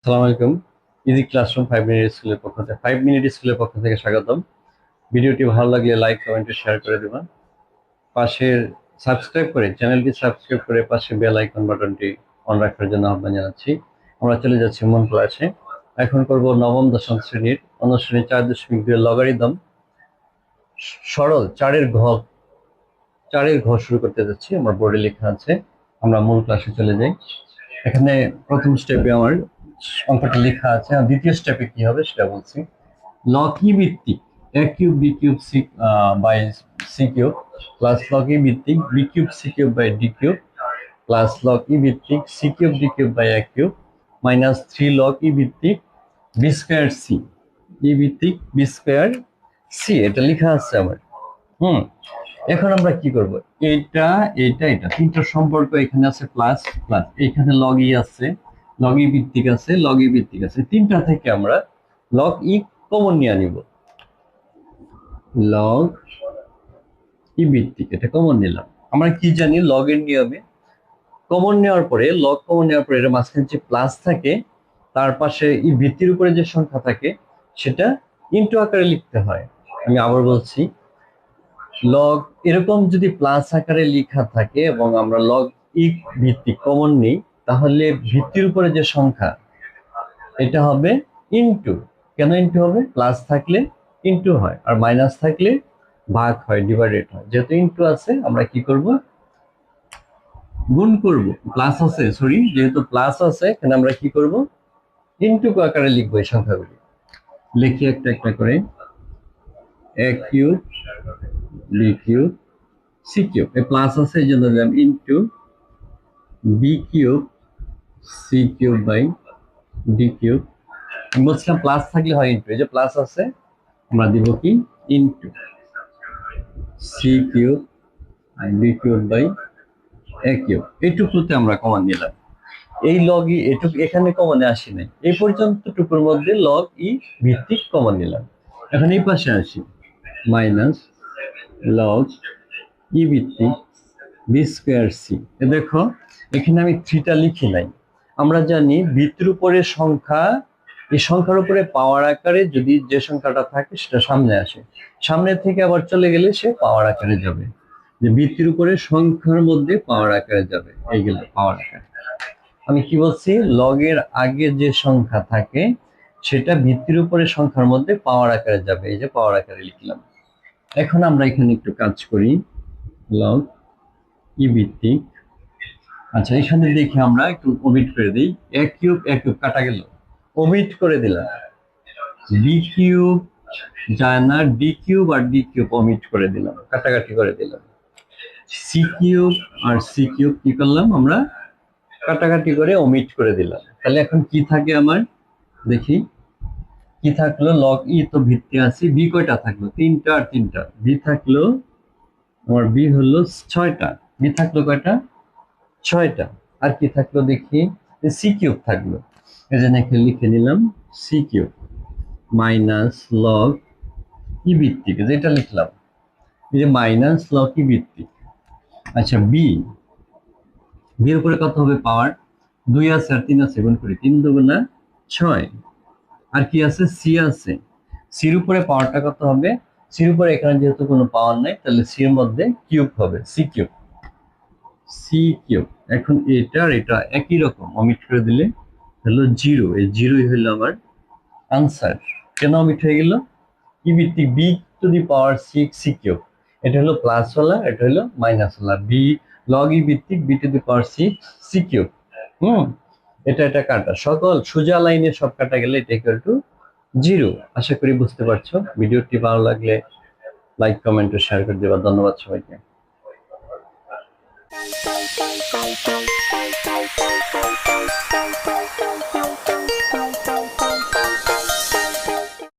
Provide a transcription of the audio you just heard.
আসসালামু আলাইকুম। Easy classroom 5 minute স্কুলের পক্ষ থেকে স্বাগতম। ভিডিওটি ভালো লাগলে লাইক কমেন্ট শেয়ার করে দেবেন। পাশের চ্যানেলটি সাবস্ক্রাইব করে পাশে বেল আইকন বাটনটি অন রাখার জন্য আহ্বান জানাচ্ছি। আমরা চলে যাচ্ছি মূল ক্লাসে। এখন করব নবম দশম শ্রেণীর অনুশ্রেণী 4.2 লগারিদম সরল চারের ঘ শুরু করতে যাচ্ছি। আমার বোর্ডে লেখা আছে। আমরা মূল ক্লাসে চলে যাই। এখানে প্রথম স্টেপে আমার অঙ্কটা লেখা আছে, আর দ্বিতীয় স্টেপে কি হবে সেটা বলছি। লগ ই ভিত্তিক a cube b cube c by c cube plus log ই ভিত্তিক b cube c cube by d cube plus log ই ভিত্তিক c cube d cube by a cube minus 3 log ই ভিত্তিক বি স্কোয়ার সি ই ভিত্তিক b square C. এটা লেখা আছে আমার। এখন আমরা কি করব, এটা এটা এটা তিনটা সম্পর্ক এখানে আছে, প্লাস প্লাস এখানে লগ ই আছে, লগ ই ভিত্তিক আছে, লগ ই ভিত্তিক আছে, তিনটা থেকে আমরা লগ ই কমন নিয়ে নিব। লগ ই ভিত্তিক এটা কমন নিলাম। আমরা কি জানি, লগ এর নিয়মে কমন নেওয়ার পরে এটা মাঝখানে যে প্লাস থাকে তার পাশে ই ভিত্তির উপরে যে সংখ্যা থাকে সেটা ইনটু আকারে লিখতে হয়। আমি আবার বলছি, লগ এরকম যদি প্লাস আকারে লেখা থাকে এবং আমরা লগ ই ভিত্তিক কমন নেই, তাহলে ভিত্তির উপরে যে সংখ্যা এটা হবে ইনটু। কেন ইনটু হবে? প্লাস থাকলে ইনটু হয়, আর মাইনাস থাকলে ভাগ হয়, ডিভাইডেড হয়। যেহেতু ইনটু আছে আমরা কি করব, গুণ করব। প্লাস আছে, সরি, যেহেতু প্লাস আছে এখানে আমরা কি করব, ইনটু আকারে লিখবো এই সংখ্যাগুলি। লিখি একটা একটা করে। A cube b cube c cube, এই প্লাস আছে এই জন্য দিলাম into b cube c cube by d cube. আমি বলছিলাম প্লাস থাকলে হয় ইনটু, এই যে প্লাস আছে আমরা দিব কি into c cube d cube by a cube. এইটুকুতে আমরা কমন নিলাম। এই লগ ই এটুকু এখানে কমনে আসি নাই, এই পর্যন্ত টুকুর মধ্যে লগ ই ভিত্তিক কমন নিলাম। এখন এই পাশে আসি, মাইনাস লগ ই ভিত্তিক বি স্কোয়ার সি। দেখো এখানে আমি 3টা লিখি নাই। আমরা জানি ভিত্তির উপরে সংখ্যা, এই সংখ্যার উপরে পাওয়ার আকারে যদি যে সংখ্যাটা থাকে সেটা সামনে আসে, সামনে থেকে আবার চলে গেলে সে পাওয়ার আকারে যাবে। যে ভিত্তির উপরে সংখ্যার মধ্যে পাওয়ার আকারে যাবে, এইগুলো পাওয়ার আকারে। আমি কি বলছি, লগের আগে যে সংখ্যা থাকে সেটা ভিত্তির উপরে সংখ্যার মধ্যে পাওয়ার আকারে যাবে, এই যে পাওয়ার আকারে লিখলাম। এখন আমরা এখানে একটু কাজ করি, লগ ই ভিত্তিক, আচ্ছা এখানে দেখি আমরা একটু ওমিট করে দিই। এ কিউব কাটা গেল, ওমিট করে দিলাম। বি কিউব যায় না, ডি কিউব আর ডি কিউব ওমিট করে দিলাম, কাটাকাটি করে দিলাম। সি কিউব আর সি কিউব কি করলাম আমরা, কাটাকাটি করে ওমিট করে দিলাম। তাহলে এখন কি থাকে আমার, দেখি কি থাকলো, লগ ই তো ভিত্তি আছে, বি কয়টা থাকলো, 3টা আর 3টা, বি থাকলো আমার, বি হলো 6টা, বি থাকলো কয়টা, 6টা। আর কি থাকলো দেখি, সি কিউব থাকলো, এই জন্য লিখে নিলাম সি কিউব মাইনাস লগ ই ভিত্তিক, যেটা লিখলাম এই যে মাইনাস লগ ই ভিত্তিক। আচ্ছা বি, বির উপরে কত হবে, পাওয়ার 2 আছে আর 3 আছে, গুণ করি, 3 দুগুণা 6। আর কি আছে, সি আছে, সির উপরে পাওয়ারটা কত হবে, সির উপরে এখানে যেহেতু কোনো পাওয়ার নাই তাহলে সি এর মধ্যে কিউব হবে, সি কিউব, সি কিউব। এখন এটা আর এটা একই রকম, অমিট করে দিলে হলো 0, এই 0ই হলো আমার আনসার। কেন অমিট হয়ে গেল, ই ভিত্তিক B to the power 6 C cube, এটা হলো প্লাস ওয়ালা, এটা হলো মাইনাস ওয়ালা, বি লগ ই ভিত্তিক B to the power 6 C cube. এটা এটা কাটা, সকল সোজা লাইনে সব কাটা গেলে এটা ইকুয়াল টু 0। আশা করি বুঝতে পারছো। ভিডিওটি ভালো লাগলে লাইক কমেন্ট ও শেয়ার করে দেবা। ধন্যবাদ সবাইকে।